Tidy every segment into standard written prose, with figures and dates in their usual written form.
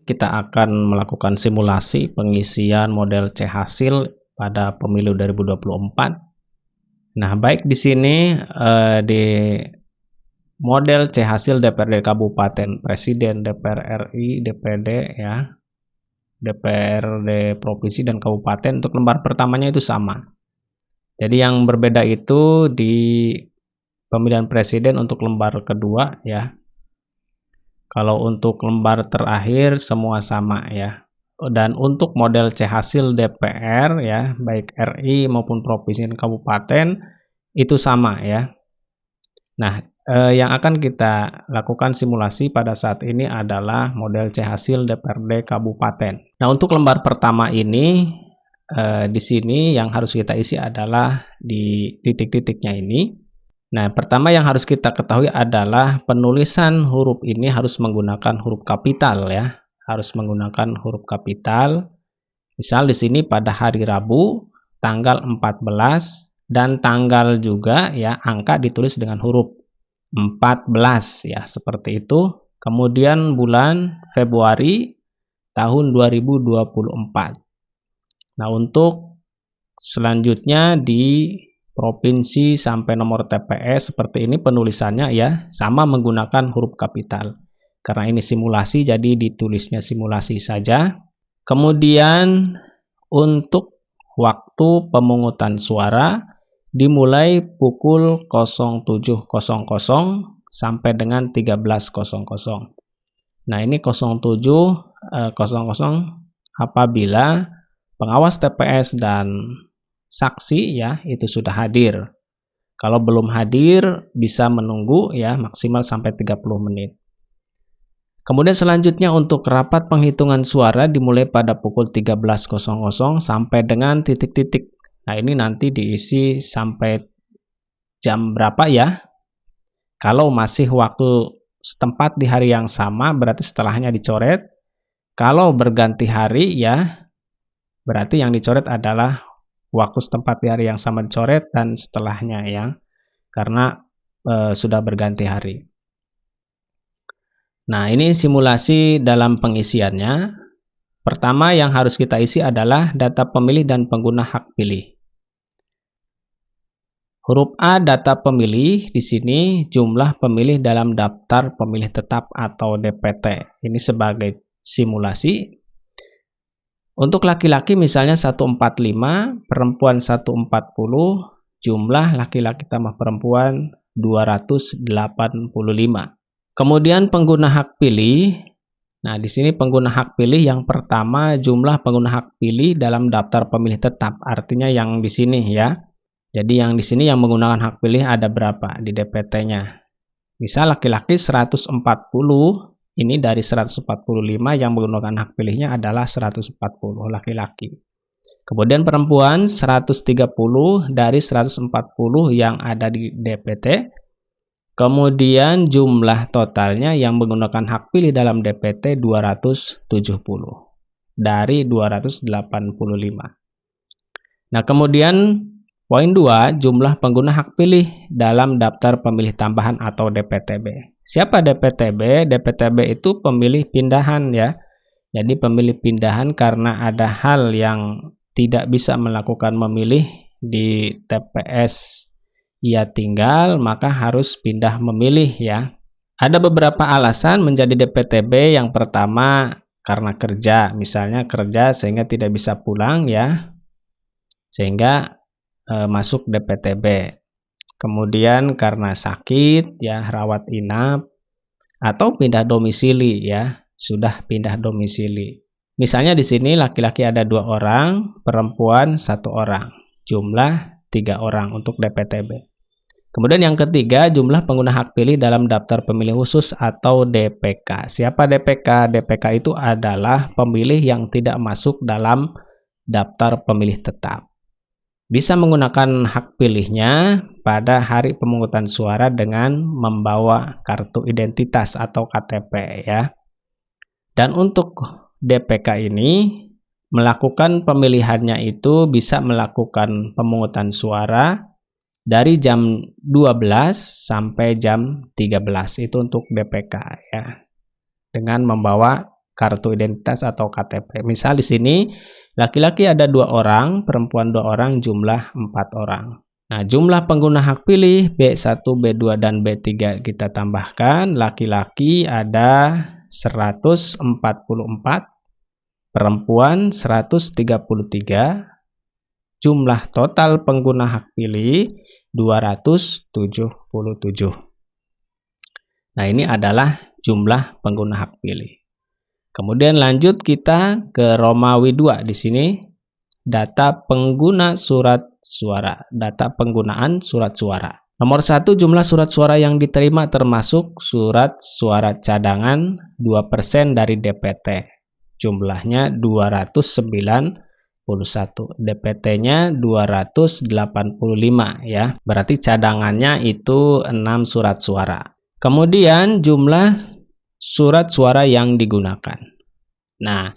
kita akan melakukan simulasi pengisian model C hasil pada pemilu 2024. Nah, baik di sini di model C hasil DPRD Kabupaten, Presiden, DPR RI, DPD ya, DPRD Provinsi dan Kabupaten untuk lembar pertamanya itu sama. Jadi yang berbeda itu di pemilihan presiden untuk lembar kedua ya. Kalau untuk lembar terakhir semua sama ya. Dan untuk model C hasil DPR ya, baik RI maupun provinsi dan kabupaten itu sama ya. Nah, yang akan kita lakukan simulasi pada saat ini adalah model C hasil DPRD kabupaten. Nah, untuk lembar pertama ini di sini yang harus kita isi adalah di titik-titiknya ini. Nah, pertama yang harus kita ketahui adalah penulisan huruf ini harus menggunakan huruf kapital ya. Harus menggunakan huruf kapital. Misal di sini pada hari Rabu tanggal 14 dan tanggal juga ya, angka ditulis dengan huruf 14 ya, seperti itu. Kemudian bulan Februari tahun 2024. Nah, untuk selanjutnya di provinsi sampai nomor TPS seperti ini penulisannya ya, sama menggunakan huruf kapital. Karena ini simulasi jadi ditulisnya simulasi saja. Kemudian untuk waktu pemungutan suara dimulai pukul 07.00 sampai dengan 13.00. Nah, ini 07.00 apabila pengawas TPS dan saksi ya itu sudah hadir. Kalau belum hadir bisa menunggu ya maksimal sampai 30 menit. Kemudian selanjutnya untuk rapat penghitungan suara dimulai pada pukul 13.00 sampai dengan titik-titik. Nah, ini nanti diisi sampai jam berapa ya? Kalau masih waktu setempat di hari yang sama berarti setelahnya dicoret. Kalau berganti hari ya berarti yang dicoret adalah waktu setempat di hari yang sama dicoret dan setelahnya ya, karena sudah berganti hari. Nah, ini simulasi dalam pengisiannya. Pertama yang harus kita isi adalah data pemilih dan pengguna hak pilih. Huruf A data pemilih, di sini jumlah pemilih dalam daftar pemilih tetap atau DPT. Ini sebagai simulasi. Untuk laki-laki misalnya 145, perempuan 140, jumlah laki-laki tambah perempuan 285. Kemudian pengguna hak pilih. Nah, di sini pengguna hak pilih yang pertama jumlah pengguna hak pilih dalam daftar pemilih tetap, artinya yang di sini ya. Jadi yang di sini yang menggunakan hak pilih ada berapa di DPT-nya. Misal laki-laki 140. Ini dari 145 yang menggunakan hak pilihnya adalah 140 laki-laki. Kemudian perempuan 130 dari 140 yang ada di DPT. Kemudian jumlah totalnya yang menggunakan hak pilih dalam DPT 270 dari 285. Nah, kemudian poin 2, jumlah pengguna hak pilih dalam daftar pemilih tambahan atau DPTB. Siapa DPTB? DPTB itu pemilih pindahan ya. Jadi pemilih pindahan karena ada hal yang tidak bisa melakukan memilih di TPS ia tinggal, maka harus pindah memilih ya. Ada beberapa alasan menjadi DPTB. Yang pertama karena kerja, misalnya kerja sehingga tidak bisa pulang ya, sehingga masuk DPTB. Kemudian karena sakit ya, rawat inap atau pindah domisili ya, sudah pindah domisili. Misalnya di sini laki-laki ada 2 orang, perempuan 1 orang, jumlah 3 orang untuk DPTB. Kemudian yang ketiga, jumlah pengguna hak pilih dalam daftar pemilih khusus atau DPK. Siapa DPK? DPK itu adalah pemilih yang tidak masuk dalam daftar pemilih tetap. Bisa menggunakan hak pilihnya pada hari pemungutan suara dengan membawa kartu identitas atau KTP ya. Dan untuk DPK ini melakukan pemilihannya itu bisa melakukan pemungutan suara dari jam 12 sampai jam 13. Itu untuk DPK ya. Dengan membawa kartu identitas atau KTP. Misal di sini laki-laki ada 2 orang, perempuan 2 orang, jumlah 4 orang. Nah, jumlah pengguna hak pilih B1, B2, dan B3 kita tambahkan. Laki-laki ada 144, perempuan 133, jumlah total pengguna hak pilih 277. Nah, ini adalah jumlah pengguna hak pilih. Kemudian lanjut kita ke Romawi 2. Di sini data pengguna surat suara, data penggunaan surat suara. Nomor 1, jumlah surat suara yang diterima termasuk surat suara cadangan 2% dari DPT. Jumlahnya 291, DPT-nya 285 ya. Berarti cadangannya itu 6 surat suara. Kemudian jumlah surat suara yang digunakan. Nah,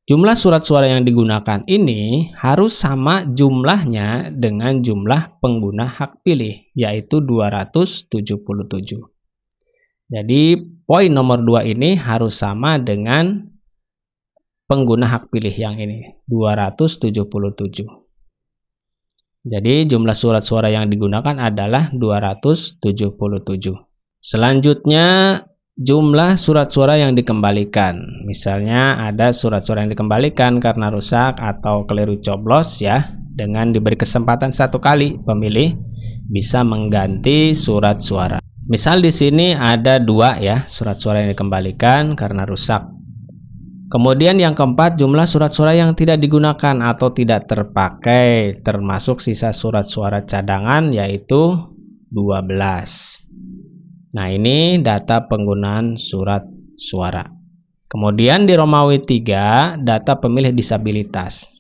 jumlah surat suara yang digunakan ini harus sama jumlahnya dengan jumlah pengguna hak pilih, yaitu 277. Jadi, poin nomor 2 ini harus sama dengan pengguna hak pilih yang ini, 277. Jadi, jumlah surat suara yang digunakan adalah 277. Selanjutnya, jumlah surat suara yang dikembalikan. Misalnya ada surat suara yang dikembalikan karena rusak atau keliru coblos ya. Dengan diberi kesempatan 1 kali, pemilih bisa mengganti surat suara. Misal di sini ada 2 ya, surat suara yang dikembalikan karena rusak. Kemudian yang keempat, jumlah surat suara yang tidak digunakan atau tidak terpakai, termasuk sisa surat suara cadangan, yaitu 12. Nah, ini data penggunaan surat suara. Kemudian di Romawi 3, data pemilih disabilitas.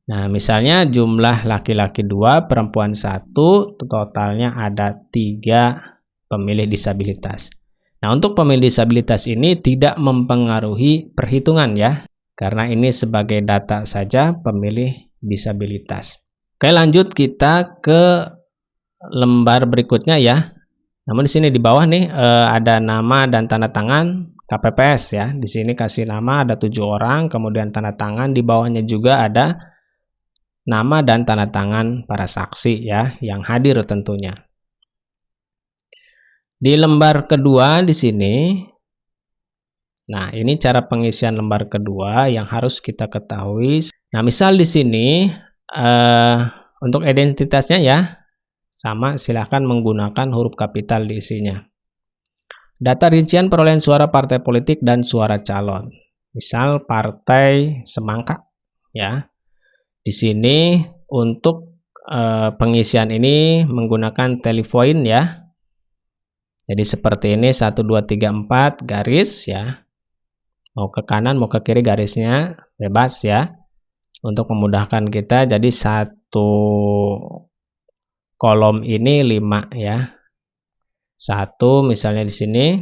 Nah, misalnya jumlah laki-laki 2, perempuan 1, totalnya ada 3 pemilih disabilitas. Nah, untuk pemilih disabilitas ini tidak mempengaruhi perhitungan ya, karena ini sebagai data saja pemilih disabilitas. Oke, lanjut kita ke lembar berikutnya ya. Namun di sini di bawah nih ada nama dan tanda tangan KPPS ya. Di sini kasih nama ada 7 orang, kemudian tanda tangan di bawahnya juga ada nama dan tanda tangan para saksi ya yang hadir tentunya. Di lembar kedua di sini, nah ini cara pengisian lembar kedua yang harus kita ketahui. Nah, misal di sini untuk identitasnya ya. Sama, silahkan menggunakan huruf kapital di isinya. Data rincian perolehan suara partai politik dan suara calon. Misal Partai Semangka ya. Di sini untuk pengisian ini menggunakan telepoin ya. Jadi seperti ini 1 2 3 4 garis ya. Mau ke kanan mau ke kiri garisnya bebas ya. Untuk memudahkan kita jadi 1 kolom ini 5 ya. 1 misalnya di sini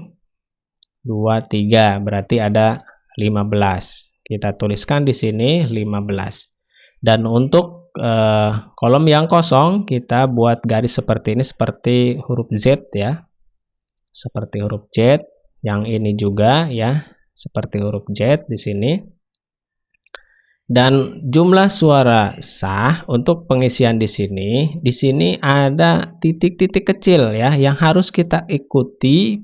2 3 berarti ada 15. Kita tuliskan di sini 15. Dan untuk kolom yang kosong kita buat garis seperti ini seperti huruf Z ya. Seperti huruf Z. Yang ini juga ya seperti huruf Z di sini. Dan jumlah suara sah untuk pengisian di sini ada titik-titik kecil ya yang harus kita ikuti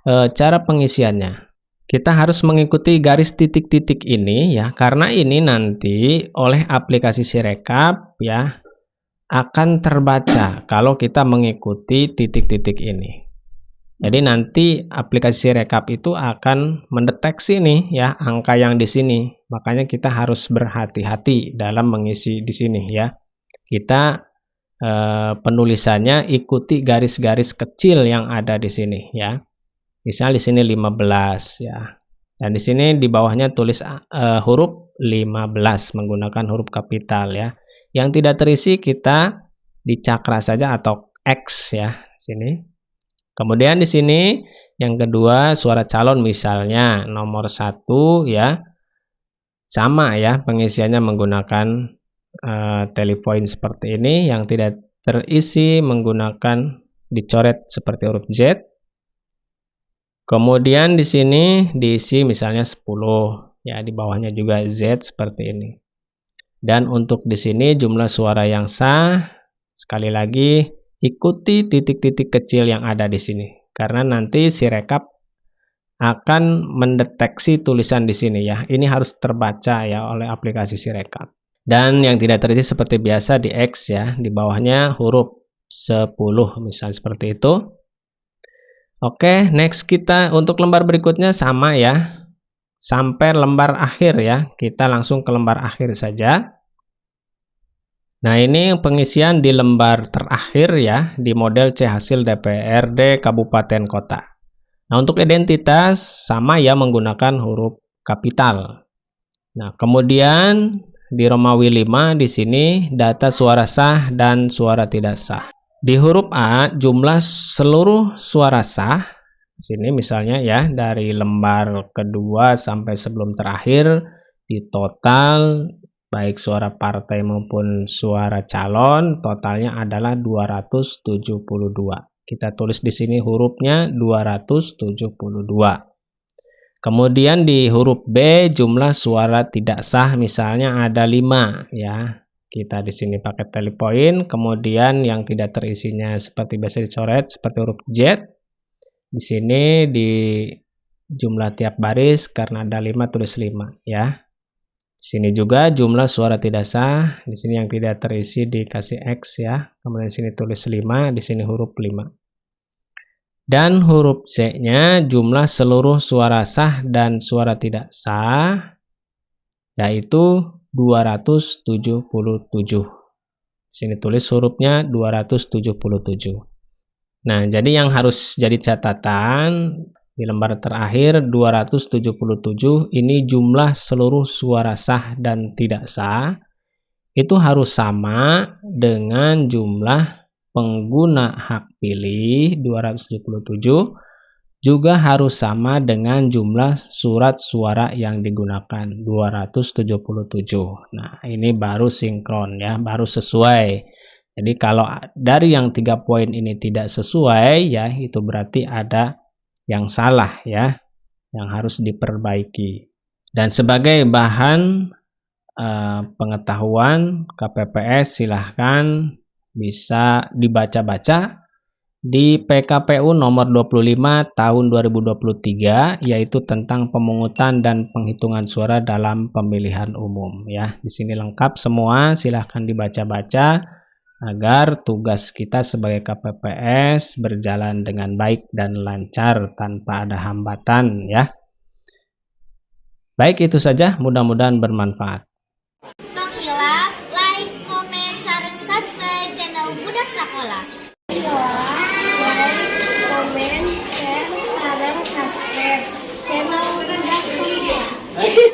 cara pengisiannya. Kita harus mengikuti garis titik-titik ini ya karena ini nanti oleh aplikasi Sirekap ya akan terbaca kalau kita mengikuti titik-titik ini. Jadi nanti aplikasi Sirekap itu akan mendeteksi nih ya angka yang di sini. Makanya kita harus berhati-hati dalam mengisi di sini ya. Kita penulisannya ikuti garis-garis kecil yang ada di sini ya. Misal di sini 15 ya. Dan di sini di bawahnya tulis huruf 15 menggunakan huruf kapital ya. Yang tidak terisi kita dicakra saja atau X ya sini. Kemudian di sini yang kedua suara calon misalnya nomor 1 ya. Sama ya pengisiannya menggunakan telepoin seperti ini. Yang tidak terisi menggunakan dicoret seperti huruf Z. Kemudian di sini diisi misalnya 10, ya di bawahnya juga Z seperti ini. Dan untuk di sini jumlah suara yang sah, sekali lagi ikuti titik-titik kecil yang ada di sini. Karena nanti si rekap akan mendeteksi tulisan di sini ya. Ini harus terbaca ya oleh aplikasi si rekap. Dan yang tidak terisi seperti biasa di X ya, di bawahnya huruf 10 misalnya seperti itu. Oke, next kita untuk lembar berikutnya sama ya. Sampai lembar akhir ya. Kita langsung ke lembar akhir saja. Nah, ini pengisian di lembar terakhir ya, di model C hasil DPRD Kabupaten Kota. Nah, untuk identitas sama ya menggunakan huruf kapital. Nah, kemudian di Romawi 5 di sini data suara sah dan suara tidak sah. Di huruf A jumlah seluruh suara sah. Sini misalnya ya dari lembar kedua sampai sebelum terakhir di total baik suara partai maupun suara calon totalnya adalah 272. Kita tulis di sini hurufnya 272. Kemudian di huruf B jumlah suara tidak sah misalnya ada 5 ya. Kita di sini pakai tally point, kemudian yang tidak terisinya seperti biasa dicoret seperti huruf Z. Di sini di jumlah tiap baris karena ada 5 tulis 5 ya. Di sini juga jumlah suara tidak sah, di sini yang tidak terisi dikasih X ya. Kemudian di sini tulis 5, di sini huruf 5. Dan huruf C-nya jumlah seluruh suara sah dan suara tidak sah yaitu 277. Sini tulis hurufnya 277. Nah, jadi yang harus jadi catatan di lembar terakhir 277 ini jumlah seluruh suara sah dan tidak sah itu harus sama dengan jumlah pengguna hak pilih 277 juga harus sama dengan jumlah surat suara yang digunakan 277. Nah, ini baru sinkron ya, baru sesuai. Jadi kalau dari yang 3 poin ini tidak sesuai ya, itu berarti ada yang salah ya, yang harus diperbaiki. Dan sebagai bahan pengetahuan KPPS silahkan bisa dibaca-baca di PKPU nomor 25 tahun 2023 yaitu tentang pemungutan dan penghitungan suara dalam pemilihan umum ya. Di sini lengkap semua, silahkan dibaca-baca agar tugas kita sebagai KPPS berjalan dengan baik dan lancar tanpa ada hambatan ya. Baik, itu saja, mudah-mudahan bermanfaat. Tong ilap, like, komen, sareng subscribe channel Budak Sakola. Like, comment, share, sareng subscribe channel Budak Sakola.